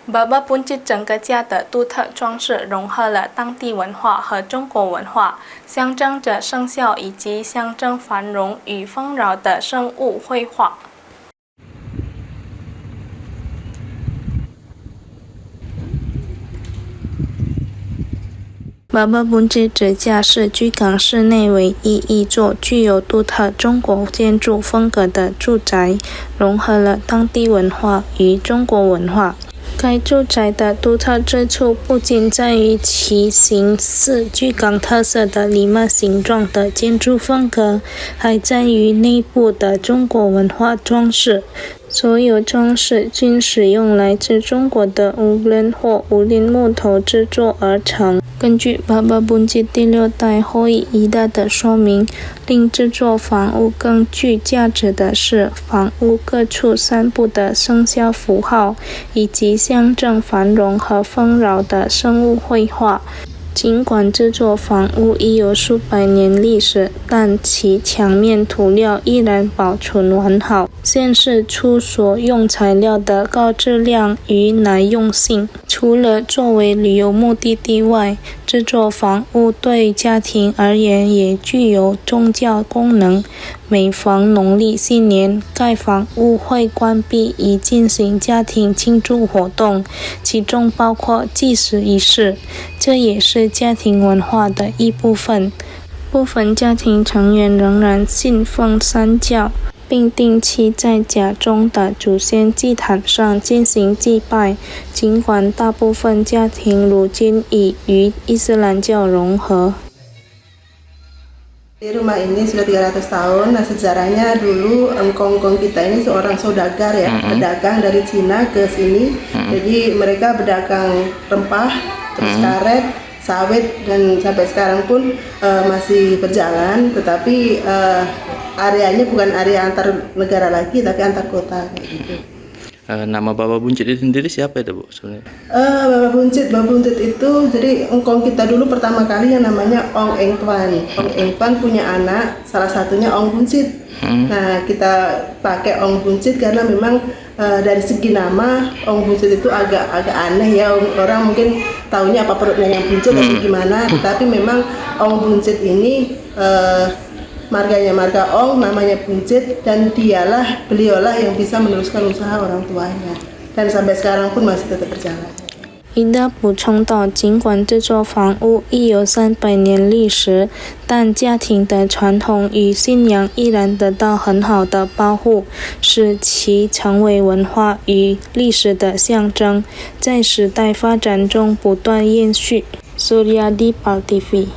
巴巴bunจิ整个家的独特装饰融合了当地文化和中国文化，象征着生肖以及象征繁荣与丰饶的生物绘画。巴巴bunจิ支架是居港室内唯一一座具有独特中国建筑风格的住宅，融合了当地文化与中国文化。该住宅的独特之处不仅在于其形似居港特色的礼帽形状的建筑风格，还在于内部的中国文化装饰。所有装饰均使用来自中国的乌轮或五菱木头制作而成。根据巴巴bunจิ第6代后裔一代的说明，令这座房屋更具价值的是房屋各处散布的生肖符号，以及象征繁荣和丰饶的生物绘画。尽管这座房屋已有数百年历史，但其墙面涂料依然保存完好，显示出所用材料的高质量与耐用性。除了作为旅游目的地外，这座房屋对家庭而言也具有宗教功能。每逢农历新年，该房屋会关闭以进行家庭庆祝活动，其中包括祭祀仪式，这也是家庭文化的一部分。部分家庭成员仍然信奉三教，并定期在家中的祖先祭坛上进行祭拜，尽管大部分家庭如今已与伊斯兰教融合。Di rumah ini sudah 300 tahun. Nah, sejarahnya dulu engkong-engkong kita ini seorang saudagar ya, pedagang dari Cina ke sini. Jadi mereka berdagang rempah, terus karet, sawit, dan sampai sekarang pun masih berjalan. Tetapi areanya bukan area antar negara lagi, tapi antar kota kayak gitu. Nama Baba Buncit itu sendiri siapa itu Bu sebenarnya? Baba Buncit itu jadi engkong kita dulu pertama kali yang namanya Ong Eng Tuan. Ong Eng Tuan punya anak, salah satunya Ong Buncit. Nah, kita pakai Ong Buncit karena memang dari segi nama Ong Buncit itu agak aneh ya. Orang mungkin taunya apa perutnya yang buncit atau gimana, tetapi memang Ong Buncit ini marganya marga Ong, namanya Buncit, dan beliaulah yang bisa meneruskan usaha orang tuanya, dan sampai sekarang pun masih tetap berjalan。伊达补充道，尽管这座房屋已有300年历史，但家庭的传统与信仰依然得到很好的保护，使其成为文化与历史的象征，在时代发展中不断延续。Suryadi Pal TV